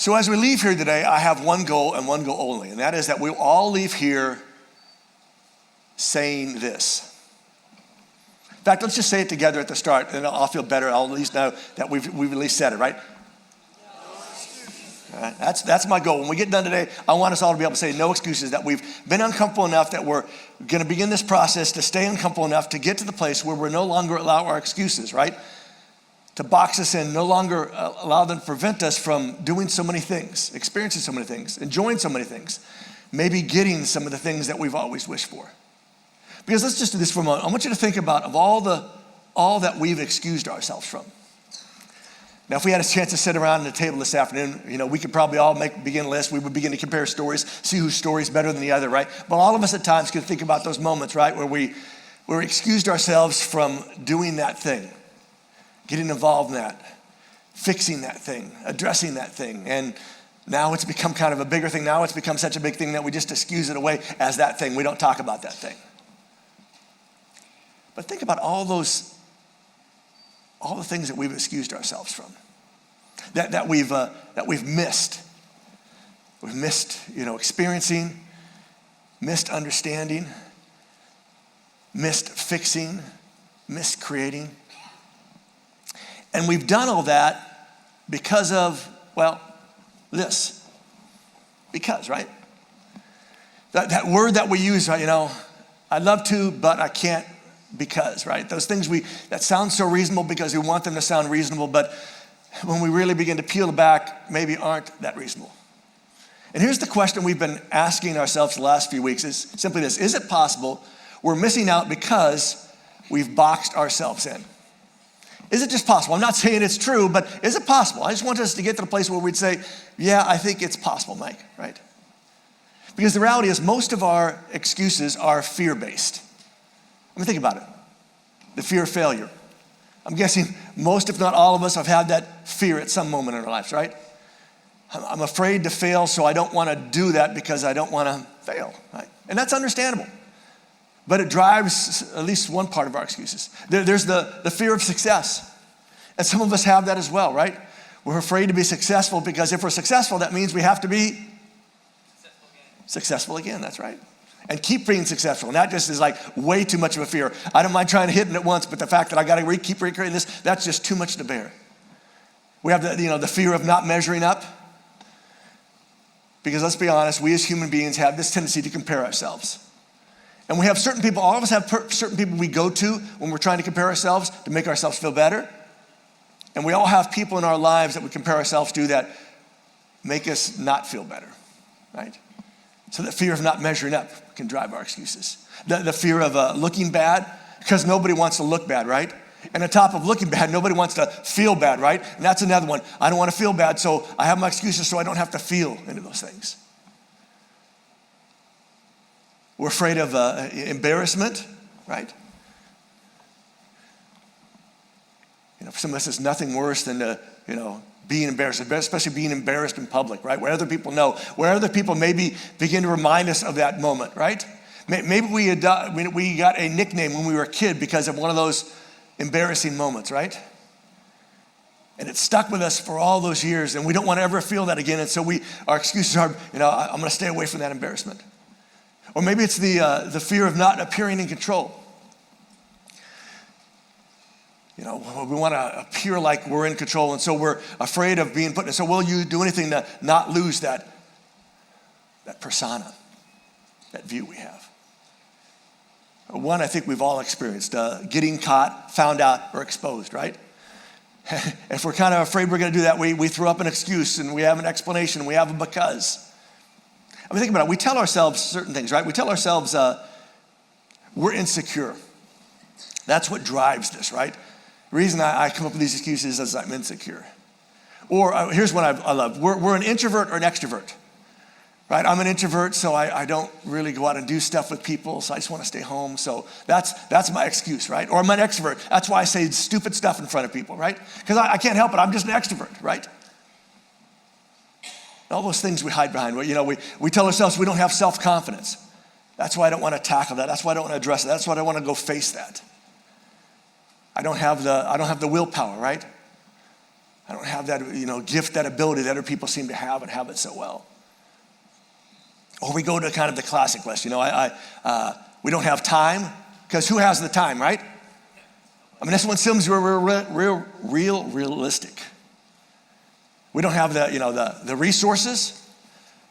So as we leave here today, I have one goal and one goal only, and that is that we'll all leave here saying this. In fact, let's just say it together at the start, and I'll feel better. I'll at least know that we've at least said it, right? All right? That's my goal. When we get done today, I want us all to be able to say no excuses, that we've been uncomfortable enough, that we're going to begin this process to stay uncomfortable enough to get to the place where we're no longer allow our excuses, right? To box us in, no longer allow them to prevent us from doing so many things, experiencing so many things, enjoying so many things, maybe getting some of the things that we've always wished for. Because let's just do this for a moment. I want you to think about of all that we've excused ourselves from. Now, if we had a chance to sit around the table this afternoon, we could probably all begin a list. We would begin to compare stories, see whose story is better than the other, right? But all of us at times could think about those moments, right, where we excused ourselves from doing that thing, getting involved in that, fixing that thing, addressing that thing. And now it's become kind of a bigger thing. Now it's become such a big thing that we just excuse it away as that thing. We don't talk about that thing. But think about all the things that we've excused ourselves from, that we've missed. We've missed, experiencing, missed understanding, missed fixing, missed creating. And we've done all that because of, this. Because, right? That word that we use, right, I'd love to, but I can't because, right? Those things that sound so reasonable because we want them to sound reasonable, but when we really begin to peel back, maybe aren't that reasonable. And here's the question we've been asking ourselves the last few weeks is simply this: is it possible we're missing out because we've boxed ourselves in? Is it just possible? I'm not saying it's true, but is it possible? I just want us to get to the place where we'd say, yeah, I think it's possible, Mike, right? Because the reality is most of our excuses are fear-based. I mean, think about it. The fear of failure. I'm guessing most, if not all of us, have had that fear at some moment in our lives, right? I'm afraid to fail, so I don't want to do that because I don't want to fail, right? And that's understandable. But it drives at least one part of our excuses. There's the fear of success. And some of us have that as well, right? We're afraid to be successful because if we're successful, that means we have to be successful again, that's right. And keep being successful. And that just is like way too much of a fear. I don't mind trying to hit it at once, but the fact that I got to keep recreating this, that's just too much to bear. We have the fear of not measuring up. Because let's be honest, we as human beings have this tendency to compare ourselves. And we have certain people, all of us have certain people we go to when we're trying to compare ourselves to make ourselves feel better. And we all have people in our lives that we compare ourselves to that make us not feel better, right? So the fear of not measuring up can drive our excuses. The fear of looking bad, because nobody wants to look bad, right? And on top of looking bad, nobody wants to feel bad, right? And that's another one. I don't want to feel bad, so I have my excuses so I don't have to feel into those things. We're afraid of embarrassment, right? For some of us, it's nothing worse than being embarrassed, especially being embarrassed in public, right? Where other people know, where other people maybe begin to remind us of that moment, right? Maybe we got a nickname when we were a kid because of one of those embarrassing moments, right? And it stuck with us for all those years, and we don't want to ever feel that again. And so our excuses are, I'm going to stay away from that embarrassment. Or maybe it's the fear of not appearing in control. We want to appear like we're in control, and so we're afraid of being put in. So will you do anything to not lose that persona, that view we have? One I think we've all experienced, getting caught, found out, or exposed, right? If we're kind of afraid we're going to do that, we throw up an excuse, and we have an explanation, we have a because. I mean, think about it. We tell ourselves certain things, right? We tell ourselves we're insecure. That's what drives this, right? The reason I come up with these excuses is I'm insecure. Or here's one I love. We're an introvert or an extrovert, right? I'm an introvert, so I don't really go out and do stuff with people, so I just want to stay home. So that's my excuse, right? Or I'm an extrovert. That's why I say stupid stuff in front of people, right? Because I can't help it. I'm just an extrovert, right? All those things we hide behind. We tell ourselves we don't have self-confidence. That's why I don't want to tackle that. That's why I don't want to address it. That's why I don't want to go face that. I don't have the willpower, right? I don't have that, gift, that ability that other people seem to have and have it so well. Or we go to kind of the classic list. We don't have time, because who has the time, right? I mean, this one seems realistic. We don't have the resources,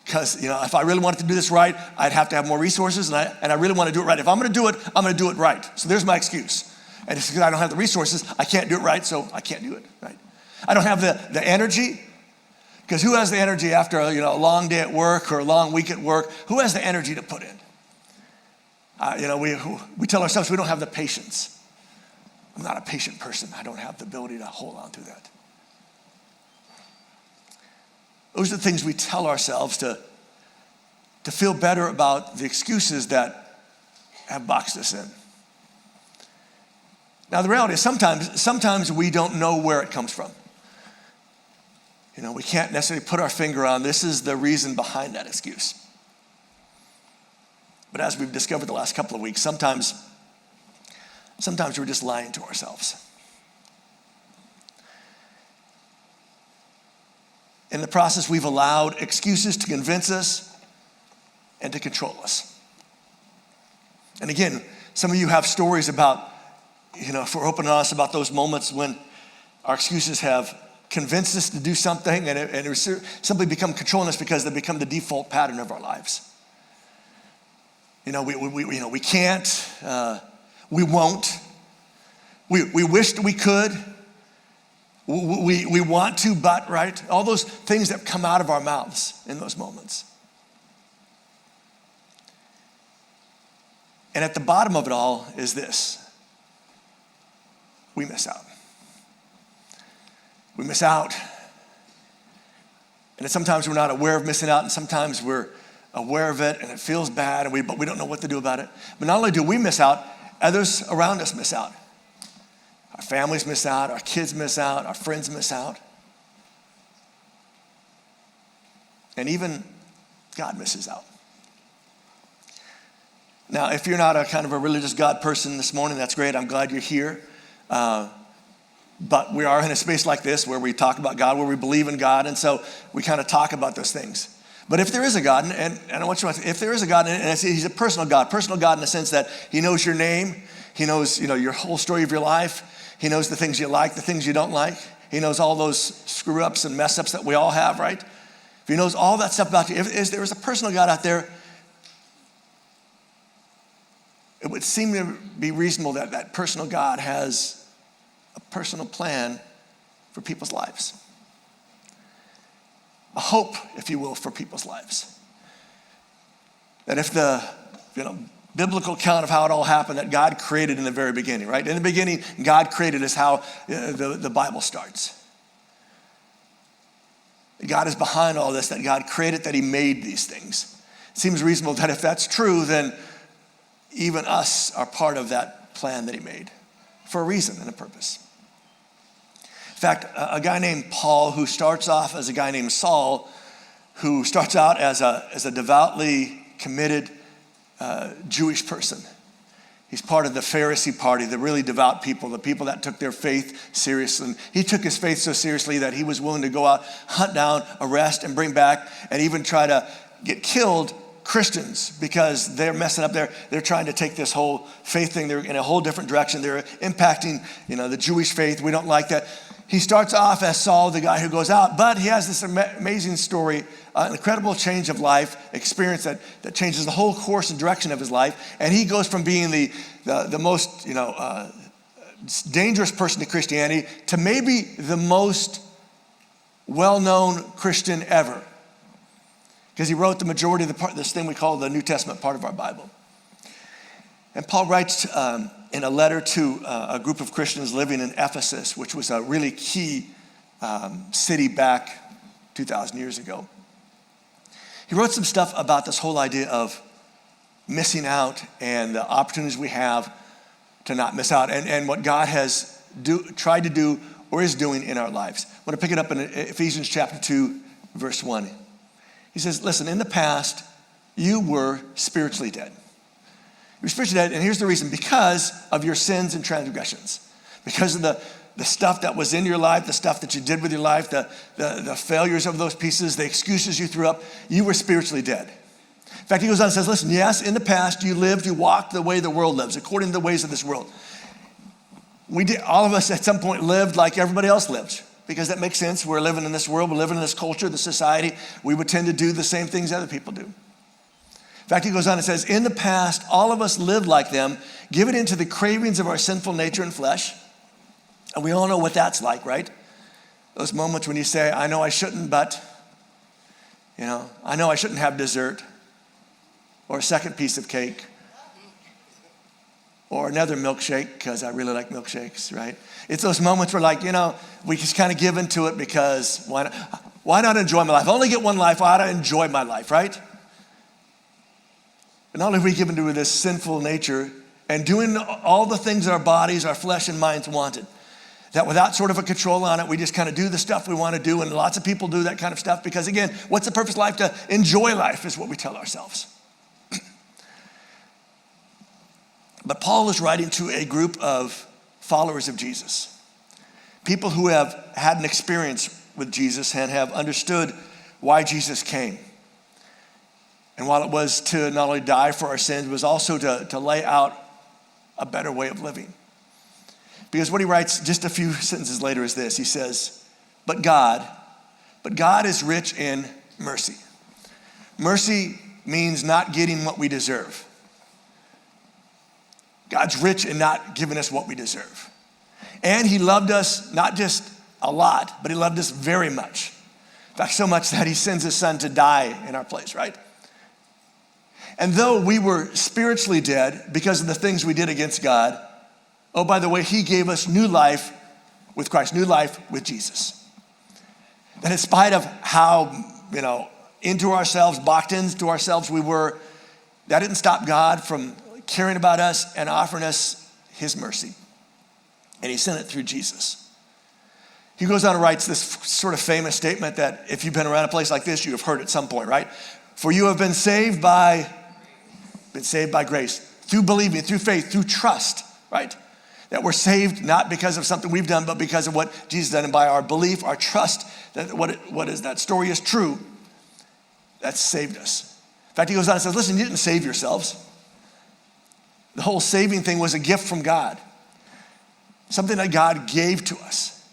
because if I really wanted to do this right, I'd have to have more resources, and I really want to do it right. If I'm going to do it, I'm going to do it right. So there's my excuse. And it's because I don't have the resources, I can't do it right, so I can't do it right. I don't have the energy, because who has the energy after a long day at work or a long week at work? Who has the energy to put in? We tell ourselves we don't have the patience. I'm not a patient person. I don't have the ability to hold on to that. Those are the things we tell ourselves to feel better about the excuses that have boxed us in. Now, the reality is sometimes we don't know where it comes from. We can't necessarily put our finger on this is the reason behind that excuse. But as we've discovered the last couple of weeks, sometimes we're just lying to ourselves. In the process, we've allowed excuses to convince us and to control us. And again, some of you have stories about, if we're open and honest about those moments when our excuses have convinced us to do something and it simply become controlling us because they become the default pattern of our lives. We can't, we won't, we wished we could, we want to, but, right? All those things that come out of our mouths in those moments. And at the bottom of it all is this: we miss out. We miss out. And sometimes we're not aware of missing out, and sometimes we're aware of it, and it feels bad, but we don't know what to do about it. But not only do we miss out, others around us miss out. Our families miss out, our kids miss out, our friends miss out. And even God misses out. Now, if you're not a kind of a religious God person this morning, that's great. I'm glad you're here. But we are in a space like this where we talk about God, where we believe in God, and so we kind of talk about those things. But if there is a God, and I want you to, if there is a God, and he's a personal God in the sense that he knows your name, he knows your whole story of your life, he knows the things you like, the things you don't like, he knows all those screw ups and mess ups that we all have, right? If he knows all that stuff about you, if there is a personal God out there, it would seem to be reasonable that that personal God has a personal plan for people's lives. A hope, if you will, for people's lives. That if the biblical account of how it all happened, that God created in the very beginning, right? In the beginning, God created is how the Bible starts. God is behind all this, that God created, that he made these things. It seems reasonable that if that's true, then even us are part of that plan that he made for a reason and a purpose. In fact, a guy named Paul, who starts off as a guy named Saul, who starts out as a devoutly committed Jewish person. He's part of the Pharisee party, the really devout people, the people that took their faith seriously. And he took his faith so seriously that he was willing to go out, hunt down, arrest, and bring back, and even try to get killed Christians, because they're messing up. They're trying to take this whole faith thing. They're in a whole different direction. They're impacting, the Jewish faith. We don't like that. He starts off as Saul, the guy who goes out, but he has this amazing story, an incredible change of life, experience that changes the whole course and direction of his life. And he goes from being the most, dangerous person to Christianity to maybe the most well-known Christian ever. Because he wrote the majority of this thing we call the New Testament part of our Bible. And Paul writes in a letter to a group of Christians living in Ephesus, which was a really key city back 2,000 years ago. He wrote some stuff about this whole idea of missing out and the opportunities we have to not miss out, and what God has tried to do or is doing in our lives. I want to pick it up in Ephesians chapter 2, verse 1. He says, listen, in the past, you were spiritually dead. You were spiritually dead, and here's the reason: because of your sins and transgressions, because of the the stuff that was in your life, the stuff that you did with your life, the failures of those pieces, the excuses you threw up, you were spiritually dead. In fact, he goes on and says, listen, yes, in the past you lived, you walked the way the world lives, according to the ways of this world. All of us at some point lived like everybody else lived, because that makes sense. We're living in this world, we're living in this culture, this society. We would tend to do the same things other people do. In fact, he goes on and says, in the past, all of us lived like them, given into the cravings of our sinful nature and flesh. And we all know what that's like, right? Those moments when you say, I know I shouldn't, but, I know I shouldn't have dessert or a second piece of cake or another milkshake because I really like milkshakes, right? It's those moments where we just kind of give into it because why not enjoy my life? I only get one life, why not enjoy my life, right? But not only have we given to this sinful nature and doing all the things our bodies, our flesh and minds wanted, that without sort of a control on it, we just kind of do the stuff we want to do, and lots of people do that kind of stuff because, again, what's the purpose of life? To enjoy life is what we tell ourselves. But Paul is writing to a group of followers of Jesus, people who have had an experience with Jesus and have understood why Jesus came. And while it was to not only die for our sins, it was also to lay out a better way of living. Because what he writes just a few sentences later is this. He says, but God is rich in mercy. Mercy means not getting what we deserve. God's rich in not giving us what we deserve. And he loved us not just a lot, but he loved us very much. In fact, so much that he sends his son to die in our place, right? And though we were spiritually dead because of the things we did against God, oh, by the way, he gave us new life with Christ, new life with Jesus. That in spite of how, into ourselves, boxed into ourselves we were, that didn't stop God from caring about us and offering us his mercy. And he sent it through Jesus. He goes on and writes this sort of famous statement that if you've been around a place like this, you have heard at some point, right? For you have been saved by grace, through believing, through faith, through trust, right? That we're saved not because of something we've done, but because of what Jesus done, and by our belief, our trust that what is that story is true, that's saved us. In fact, he goes on and says, listen, you didn't save yourselves. The whole saving thing was a gift from God, something that God gave to us.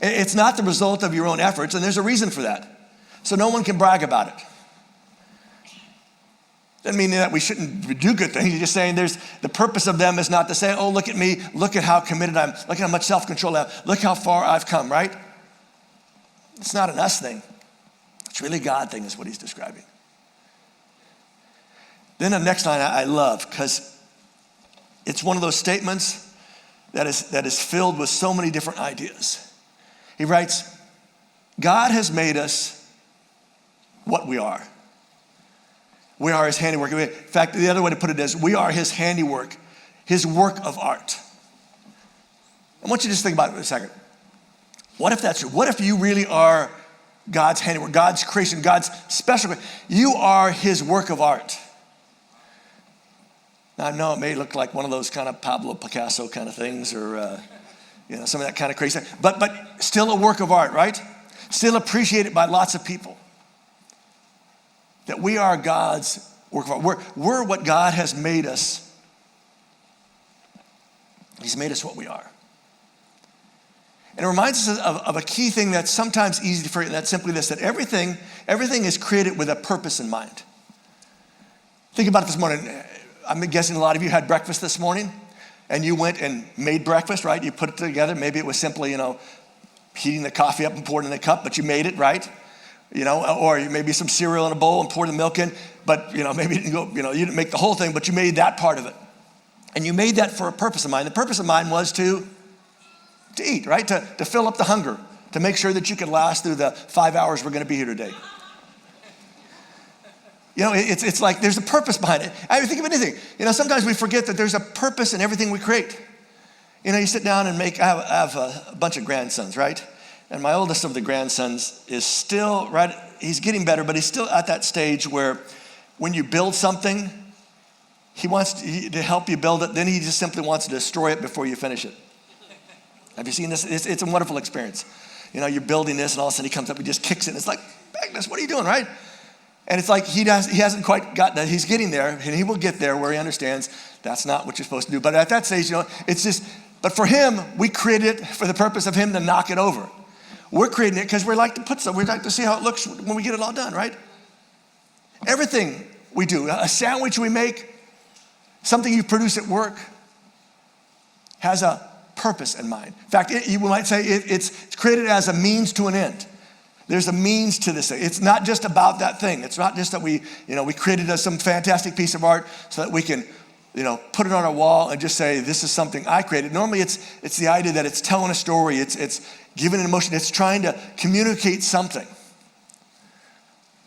It's not the result of your own efforts, and there's a reason for that. So no one can brag about it. Doesn't mean that we shouldn't do good things. He's just saying the purpose of them is not to say, oh, look at me, look at how committed I am, look at how much self-control I have, look how far I've come, right? It's not an us thing. It's really a God thing is what he's describing. Then the next line I love because it's one of those statements that is filled with so many different ideas. He writes, God has made us what we are. We are his handiwork. In fact, the other way to put it is, we are his handiwork, his work of art. I want you to just think about it for a second. What if that's true? What if you really are God's handiwork, God's creation, God's special? You are his work of art. Now, I know it may look like one of those kind of Pablo Picasso kind of things or some of that kind of crazy stuff, but still a work of art, right? Still appreciated by lots of people. That we are God's work of art. We're what God has made us. He's made us what we are. And it reminds us of a key thing that's sometimes easy to forget, and that's simply this, that everything is created with a purpose in mind. Think about it this morning. I'm guessing a lot of you had breakfast this morning, and you went and made breakfast, right? You put it together. Maybe it was simply, heating the coffee up and pouring it in a cup, but you made it, right? Or maybe some cereal in a bowl and pour the milk in, but maybe you didn't you didn't make the whole thing, but you made that part of it. And you made that for a purpose of mind. The purpose of mind was to eat, right? To fill up the hunger, to make sure that you could last through the 5 hours we're going to be here today. It's like there's a purpose behind it. I mean, think of anything. Sometimes we forget that there's a purpose in everything we create. You sit down and I have a bunch of grandsons, right? And my oldest of the grandsons is still, right, he's getting better, but he's still at that stage where when you build something, he wants to help you build it, then he just simply wants to destroy it before you finish it. Have you seen this? It's a wonderful experience. You're building this, and all of a sudden he comes up and just kicks it. And it's like, Magnus, what are you doing, right? And it's like he hasn't quite got that. He's getting there, and he will get there where he understands that's not what you're supposed to do. But at that stage, it's just, but for him, we created it for the purpose of him to knock it over. We're creating it because we like to see how it looks when we get it all done, right? Everything we do, a sandwich we make, something you produce at work, has a purpose in mind. In fact, you might say it's created as a means to an end. There's a means to this thing. It's not just about that thing. It's not just that we created some fantastic piece of art so that we can, put it on our wall and just say, this is something I created. Normally it's the idea that it's telling a story. It's giving an emotion. It's trying to communicate something.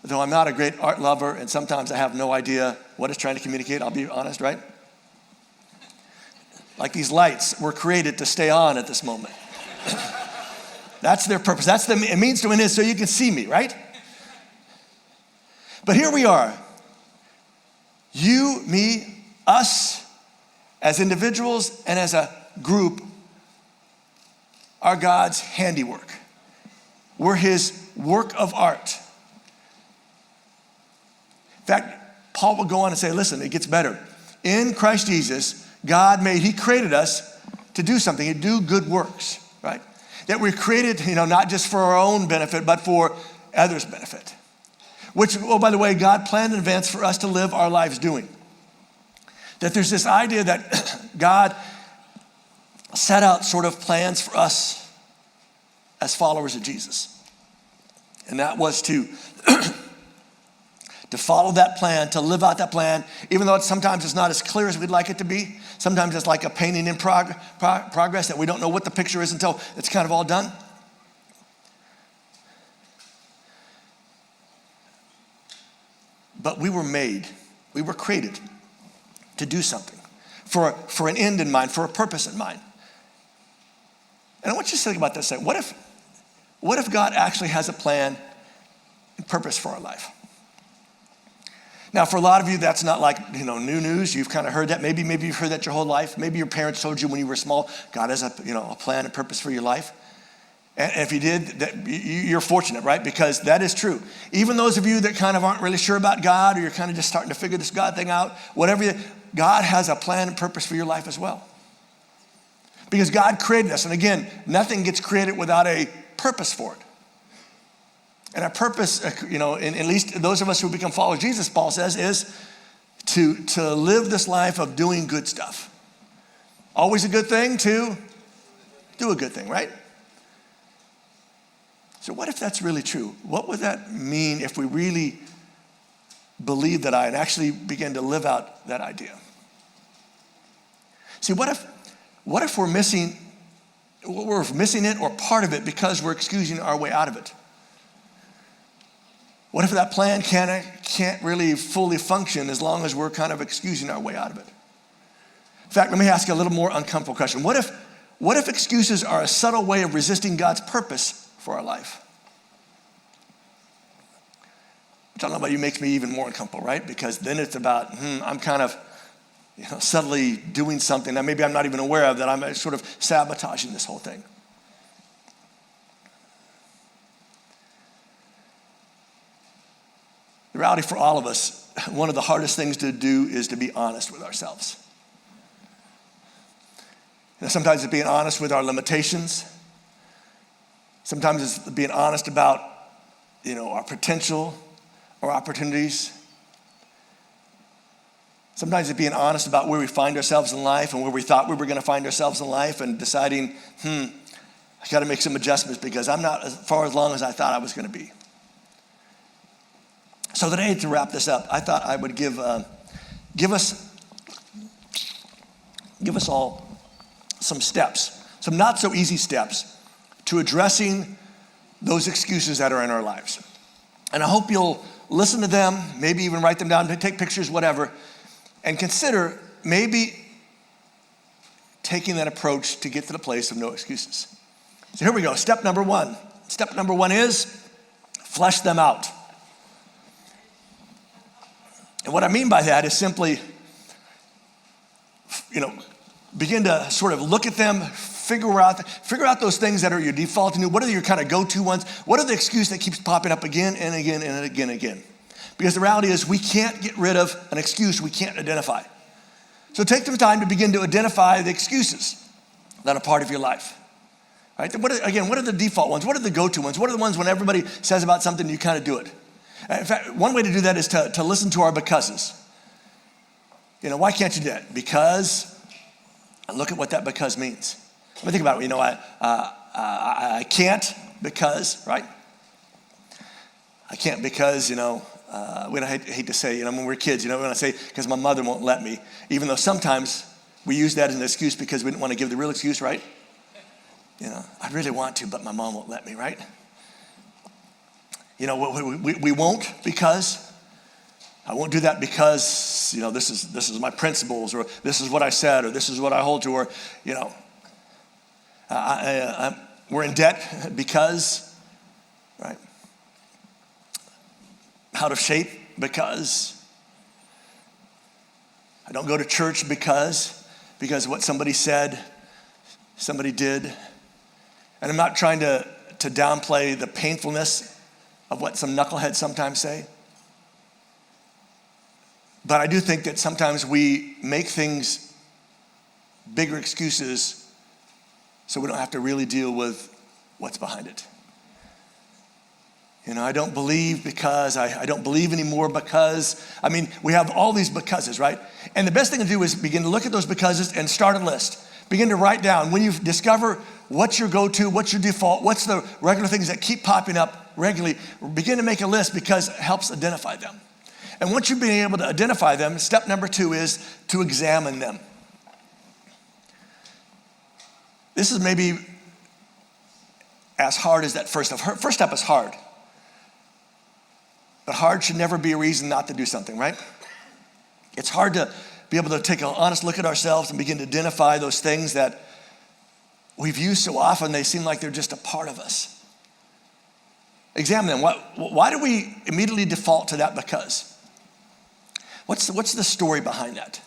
Though I'm not a great art lover, and sometimes I have no idea what it's trying to communicate, I'll be honest, right? Like these lights were created to stay on at this moment. That's their purpose. That's the means to an end, so you can see me, right? But here we are. You, me, us, as individuals and as a group, are God's handiwork. We're his work of art. In fact, Paul will go on and say, listen, it gets better. In Christ Jesus, he created us to do something, to do good works, right? That we're created, not just for our own benefit, but for others' benefit. Which, by the way, God planned in advance for us to live our lives doing. That there's this idea that God set out sort of plans for us as followers of Jesus. And that was to follow that plan, to live out that plan, even though sometimes it's not as clear as we'd like it to be. Sometimes it's like a painting in progress that we don't know what the picture is until it's kind of all done. But we were created to do something for an end in mind, for a purpose in mind. And I want you to think about this. What if God actually has a plan and purpose for our life? Now, for a lot of you, that's not like, new news. You've kind of heard that. Maybe you've heard that your whole life. Maybe your parents told you when you were small, God has a plan and purpose for your life. And if you did, you're fortunate, right? Because that is true. Even those of you that kind of aren't really sure about God, or you're kind of just starting to figure this God thing out, God has a plan and purpose for your life as well. Because God created us. And again, nothing gets created without a purpose for it. And our purpose, at least those of us who become followers of Jesus, Paul says, is to live this life of doing good stuff. Always a good thing to do a good thing, right? So what if that's really true? What would that mean if we really believe that and actually begin to live out that idea? See, what if we're missing it or part of it because we're excusing our way out of it? What if that plan can't really fully function as long as we're kind of excusing our way out of it? In fact, let me ask you a little more uncomfortable question. What if excuses are a subtle way of resisting God's purpose for our life? Which I don't know about you, makes me even more uncomfortable, right? Because then it's about, I'm kind of subtly doing something that maybe I'm not even aware of, that I'm sort of sabotaging this whole thing. The reality for all of us, one of the hardest things to do is to be honest with ourselves. Sometimes it's being honest with our limitations. Sometimes it's being honest about, our potential or opportunities. Sometimes it's being honest about where we find ourselves in life and where we thought we were going to find ourselves in life, and deciding, I got to make some adjustments because I'm not as far along as I thought I was going to be. So today, to wrap this up, I thought I would give us all some steps, some not so easy steps to addressing those excuses that are in our lives. And I hope you'll listen to them, maybe even write them down, take pictures, whatever, and consider maybe taking that approach to get to the place of no excuses. So here we go. Step number one. Step number one is flesh them out. And what I mean by that is simply, begin to sort of look at them, Figure out those things that are your default. What are your kind of go-to ones? What are the excuses that keeps popping up again and again and again and again? Because the reality is we can't get rid of an excuse we can't identify. So take some time to begin to identify the excuses that are part of your life. Right? What are the default ones? What are the go-to ones? What are the ones when everybody says about something, you kind of do it? In fact, one way to do that is to listen to our becauses. Why can't you do that? Because, and look at what that because means. Let me think about it. I can't because, right? I can't because, we hate to say, when we were kids, we want to say, because my mother won't let me, even though sometimes we use that as an excuse because we didn't want to give the real excuse, right? I really want to, but my mom won't let me, right? We won't because, I won't do that because, this is my principles, or this is what I said, or this is what I hold to, or, we're in debt because, right? Out of shape because, I don't go to church because of what somebody said, somebody did. And I'm not trying to downplay the painfulness of what some knuckleheads sometimes say. But I do think that sometimes we make things bigger excuses so we don't have to really deal with what's behind it. I don't believe because, I don't believe anymore because, we have all these becauses, right? And the best thing to do is begin to look at those becauses and start a list. Begin to write down. When you discover what's your go-to, what's your default, what's the regular things that keep popping up regularly, begin to make a list because it helps identify them. And once you've been able to identify them, step number 2 is to examine them. This is maybe as hard as that first step. First step is hard. But hard should never be a reason not to do something, right? It's hard to be able to take an honest look at ourselves and begin to identify those things that we've used so often, they seem like they're just a part of us. Examine them. Why do we immediately default to that because? What's the story behind that?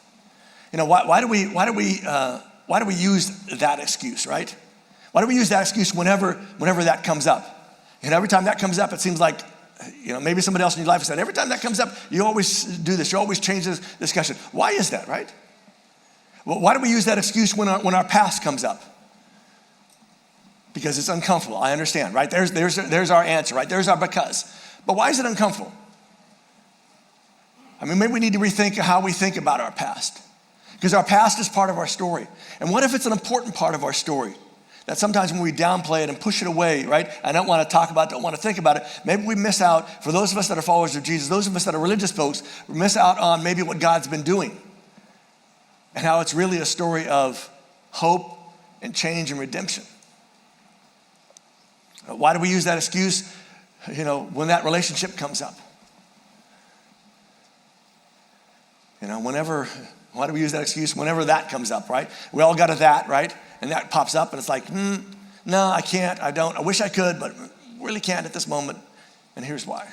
Why do we use that excuse, right? Why do we use that excuse whenever that comes up? And every time that comes up, it seems like, maybe somebody else in your life has said, every time that comes up, you always do this. You always change this discussion. Why is that, right? Well, why do we use that excuse when our past comes up? Because it's uncomfortable. I understand, right? There's our answer, right? There's our because. But why is it uncomfortable? Maybe we need to rethink how we think about our past. Because our past is part of our story. And what if it's an important part of our story? That sometimes when we downplay it and push it away, right? I don't want to talk about it, don't want to think about it. Maybe we miss out, for those of us that are followers of Jesus, those of us that are religious folks, we miss out on maybe what God's been doing. And how it's really a story of hope and change and redemption. Why do we use that excuse, when that relationship comes up? Why do we use that excuse whenever that comes up, right? We all got a that, right? And that pops up and it's like, no, I can't, I don't. I wish I could, but really can't at this moment. And here's why.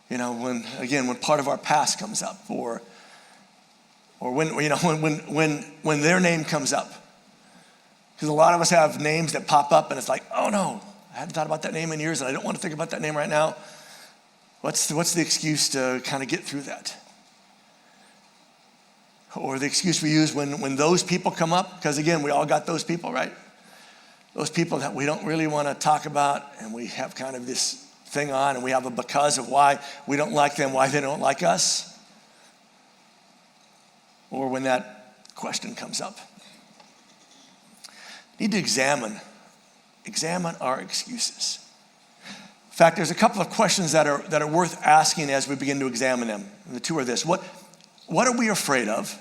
When part of our past comes up or when their name comes up. Because a lot of us have names that pop up and it's like, oh no, I hadn't thought about that name in years and I don't want to think about that name right now. What's the excuse to kind of get through that? Or the excuse we use when those people come up, because again, we all got those people, right? Those people that we don't really want to talk about and we have kind of this thing on and we have a because of why we don't like them, why they don't like us. Or when that question comes up. Need to examine our excuses. In fact, there's a couple of questions that are worth asking as we begin to examine them. And the two are this. What are we afraid of?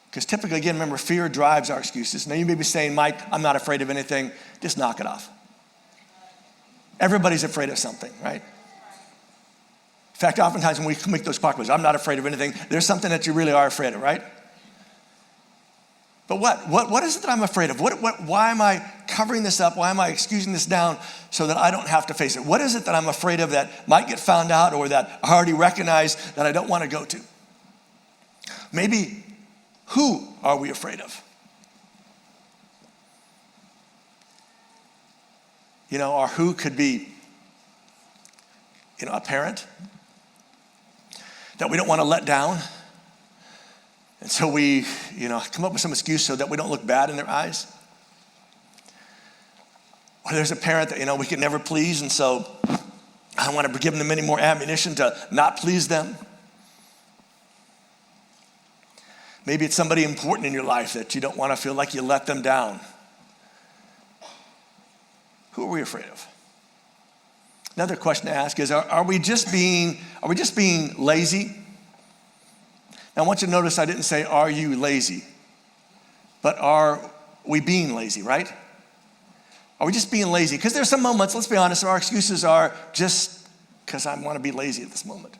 Because typically, again, remember, fear drives our excuses. Now you may be saying, Mike, I'm not afraid of anything. Just knock it off. Everybody's afraid of something, right? In fact, oftentimes when we make those proclamations, I'm not afraid of anything, there's something that you really are afraid of, right? But what is it that I'm afraid of? Why am I covering this up? Why am I excusing this down so that I don't have to face it? What is it that I'm afraid of that might get found out or that I already recognize that I don't want to go to? Maybe Who are we afraid of? Our who could be, a parent that we don't want to let down. And so we, come up with some excuse so that we don't look bad in their eyes. Or there's a parent that, we can never please, and so I don't want to give them any more ammunition to not please them. Maybe it's somebody important in your life that you don't want to feel like you let them down. Who are we afraid of? Another question to ask is, are we just being lazy? Now I want you to notice I didn't say, are you lazy? But are we being lazy, right? Are we just being lazy? Because there's some moments, let's be honest, our excuses are just because I want to be lazy at this moment.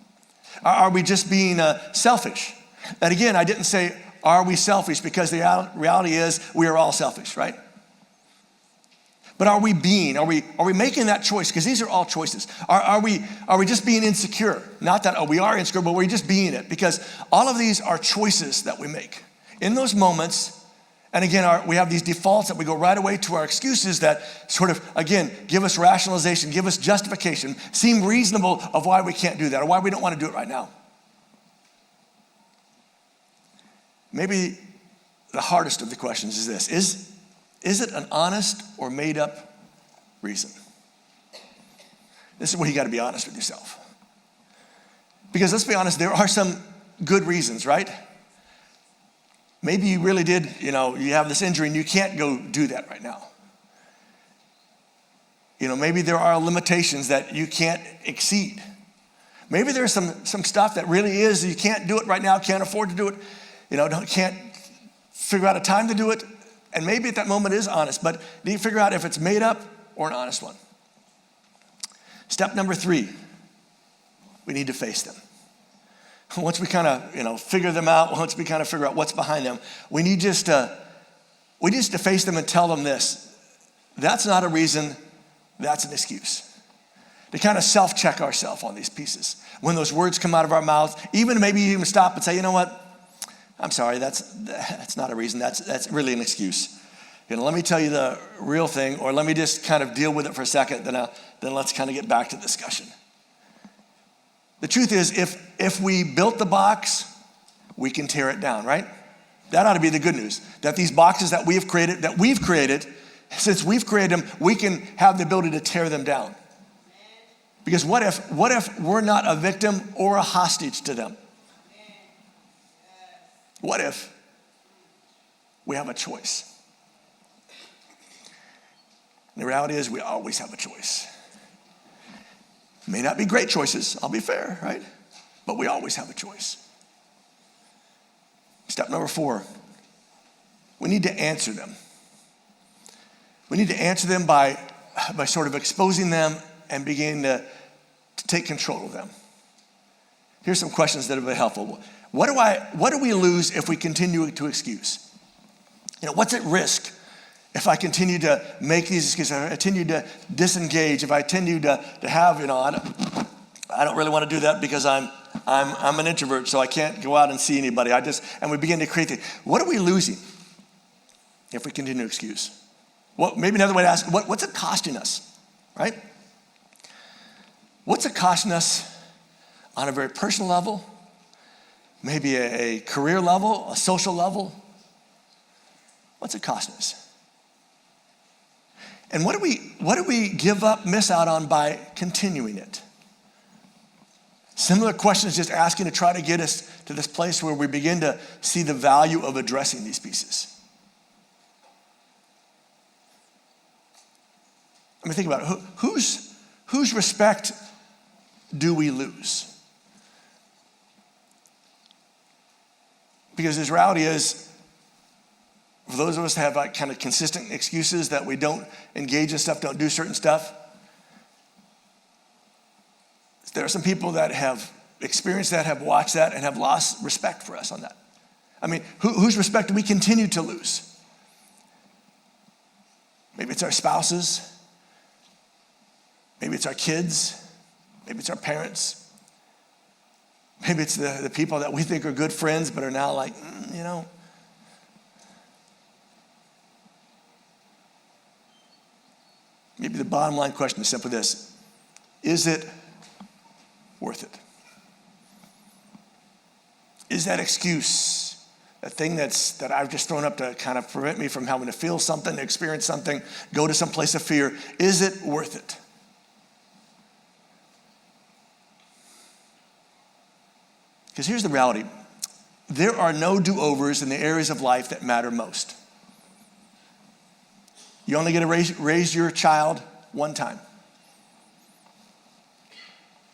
Are we just being selfish? And again, I didn't say, are we selfish? Because the reality is we are all selfish, right? But are we making that choice? Because these are all choices. Are we just being insecure? Not that we are insecure, but we're just being it. Because all of these are choices that we make. In those moments, and again, we have these defaults that we go right away to our excuses that sort of, again, give us rationalization, give us justification, seem reasonable of why we can't do that or why we don't want to do it right now. Maybe the hardest of the questions is this. Is it an honest or made up reason? This is where you got to be honest with yourself. Because let's be honest, there are some good reasons, right? Maybe you really did, you have this injury and you can't go do that right now. Maybe there are limitations that you can't exceed. Maybe there's some stuff that really is, you can't do it right now, can't afford to do it, can't figure out a time to do it. And maybe at that moment is honest, but need to figure out if it's made up or an honest one. Step number 3, we need to face them. Once we kind of, figure them out, once we kind of figure out what's behind them, we need just to face them and tell them this. That's not a reason, that's an excuse. To kind of self-check ourselves on these pieces. When those words come out of our mouths, maybe even stop and say, you know what? I'm sorry, that's not a reason, that's really an excuse. Let me tell you the real thing, or let me just kind of deal with it for a second, then let's kind of get back to the discussion. The truth is, if we built the box, we can tear it down, right? That ought to be the good news, that these boxes that we've created, since we've created them, we can have the ability to tear them down. Because what if we're not a victim or a hostage to them? What if we have a choice? And the reality is we always have a choice. It may not be great choices, I'll be fair, right? But we always have a choice. Step number 4, we need to answer them. We need to answer them by sort of exposing them and beginning to take control of them. Here's some questions that have been helpful. What do we lose if we continue to excuse? What's at risk if I continue to make these excuses, if I continue to disengage, if I continue to have, I don't really want to do that because I'm an introvert, so I can't go out and see anybody. And we begin to create things. What are we losing if we continue to excuse? Well, maybe another way to ask, what's it costing us, right? What's it costing us on a very personal level? Maybe a career level, a social level. What's it costing us? And what do we give up, miss out on by continuing it? Similar questions, just asking to try to get us to this place where we begin to see the value of addressing these pieces. I mean, think about it. Whose respect do we lose? Because the reality is, for those of us that have like kind of consistent excuses that we don't engage in stuff, don't do certain stuff, there are some people that have experienced that, have watched that, and have lost respect for us on that. I mean, whose respect do we continue to lose? Maybe it's our spouses. Maybe it's our kids. Maybe it's our parents. Maybe it's the people that we think are good friends but are now like, Maybe the bottom line question is simply this: is it worth it? Is that excuse, that thing that I've just thrown up to kind of prevent me from having to feel something, experience something, go to some place of fear, is it worth it? Because here's the reality. There are no do-overs in the areas of life that matter most. You only get to raise your child one time.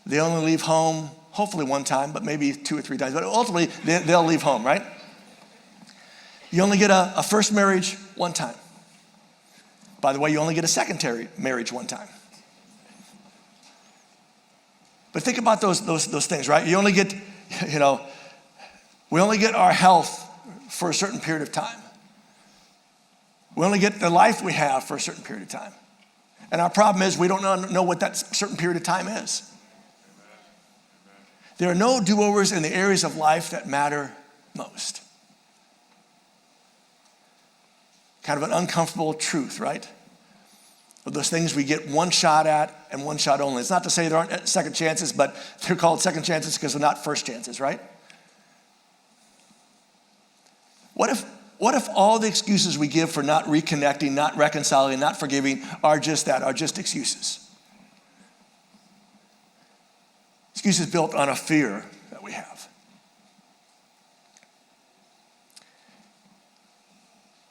They only leave home, hopefully one time, but maybe 2 or 3 times. But ultimately, they'll leave home, right? You only get a first marriage one time. By the way, you only get a secondary marriage one time. But think about those things, right? You only get, we only get our health for a certain period of time. We only get the life we have for a certain period of time. And our problem is we don't know what that certain period of time is. There are no do-overs in the areas of life that matter most. Kind of an uncomfortable truth, right? Of those things we get one shot at and one shot only. It's not to say there aren't second chances, but they're called second chances because they're not first chances, right? What if all the excuses we give for not reconnecting, not reconciling, not forgiving are just that, are just excuses? Excuses built on a fear that we have.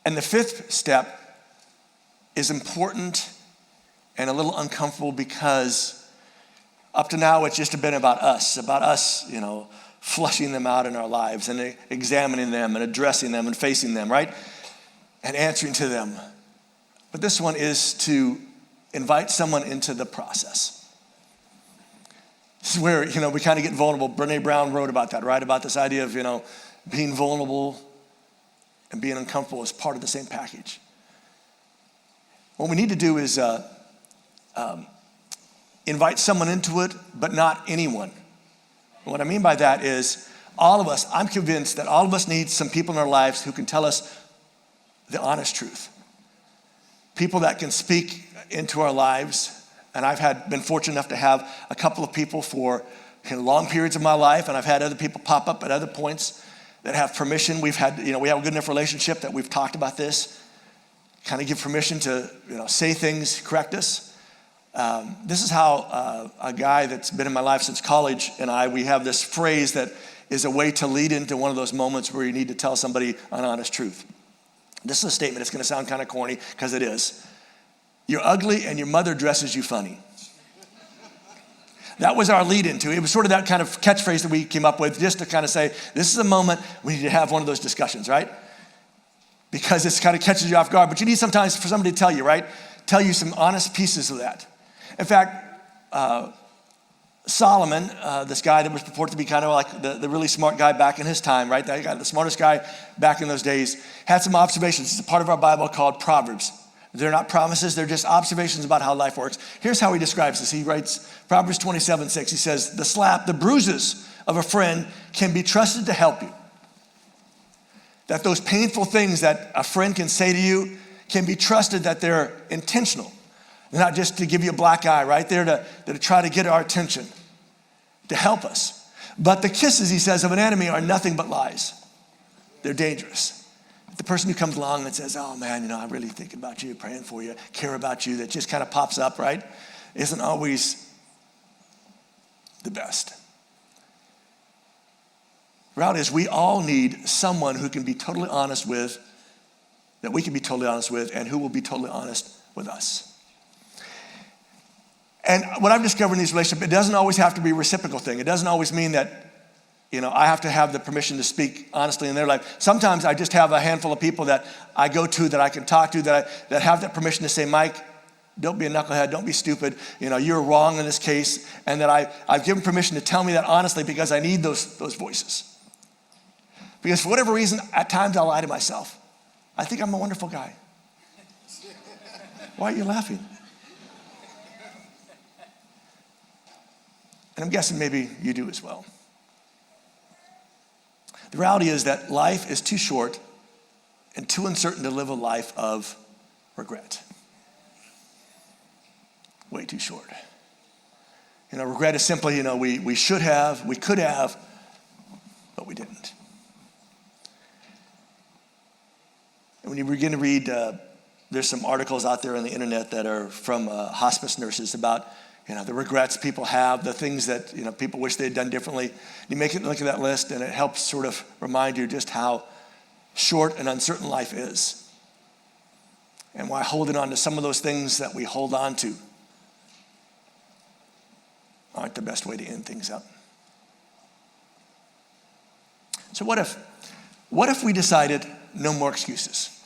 And the fifth step is important and a little uncomfortable because up to now it's just been about us, flushing them out in our lives and examining them and addressing them and facing them, right? And answering to them. But this one is to invite someone into the process. This is where, we kind of get vulnerable. Brene Brown wrote about that, right? About this idea of, being vulnerable and being uncomfortable as part of the same package. What we need to do is invite someone into it, but not anyone. And what I mean by that is all of us, I'm convinced that all of us need some people in our lives who can tell us the honest truth. People that can speak into our lives. And I've been fortunate enough to have a couple of people for long periods of my life, and I've had other people pop up at other points that have permission. We have a good enough relationship that we've talked about this, kind of give permission to say things, correct us. This is how a guy that's been in my life since college and we have this phrase that is a way to lead into one of those moments where you need to tell somebody an honest truth. This is a statement. It's going to sound kind of corny because it is. You're ugly and your mother dresses you funny. That was our lead into it. It was sort of that kind of catchphrase that we came up with just to kind of say, this is a moment we need to have one of those discussions, right? Because it kind of catches you off guard. But you need sometimes for somebody to tell you, right? Tell you some honest pieces of that. In fact, Solomon, this guy that was purported to be kind of like the really smart guy back in his time, right? That guy, the smartest guy back in those days, had some observations. It's a part of our Bible called Proverbs. They're not promises, they're just observations about how life works. Here's how he describes this. He writes, Proverbs 27:6, he says, the bruises of a friend can be trusted to help you. That those painful things that a friend can say to you can be trusted that they're intentional. They're not just to give you a black eye, right? They're to try to get our attention, to help us. But the kisses, he says, of an enemy are nothing but lies. They're dangerous. The person who comes along and says, oh man, I'm really thinking about you, praying for you, care about you, that just kind of pops up, right? Isn't always the best. The reality is we all need someone who can be totally honest with, that we can be totally honest with, and who will be totally honest with us. And what I've discovered in these relationships, it doesn't always have to be a reciprocal thing. It doesn't always mean that I have to have the permission to speak honestly in their life. Sometimes I just have a handful of people that I go to, that I can talk to, that have that permission to say, Mike, don't be a knucklehead, don't be stupid. You're wrong in this case. And that I've given permission to tell me that honestly because I need those voices. Because for whatever reason, at times I'll lie to myself. I think I'm a wonderful guy. Why are you laughing? And I'm guessing maybe you do as well. The reality is that life is too short and too uncertain to live a life of regret. way too short. Regret is simply, we should have, we could have, but we didn't. And when you begin to read, there's some articles out there on the internet that are from hospice nurses about, the regrets people have, the things that, people wish they had done differently. You make it look at that list, and it helps sort of remind you just how short and uncertain life is. And why holding on to some of those things that we hold on to aren't the best way to end things up. So what if we decided no more excuses?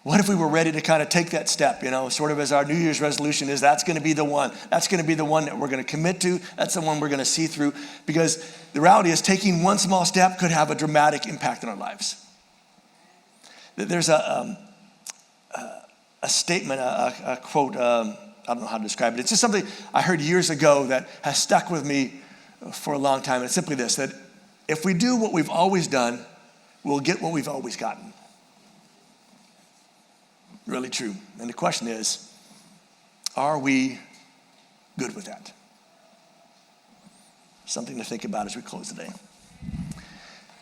What if we were ready to kind of take that step, sort of as our New Year's resolution is, that's going to be the one. That's going to be the one that we're going to commit to. That's the one we're going to see through. Because the reality is taking one small step could have a dramatic impact in our lives. There's a statement, a quote, I don't know how to describe it. It's just something I heard years ago that has stuck with me for a long time. And it's simply this, that if we do what we've always done, we'll get what we've always gotten. Really true. And the question is, are we good with that? Something to think about as we close today.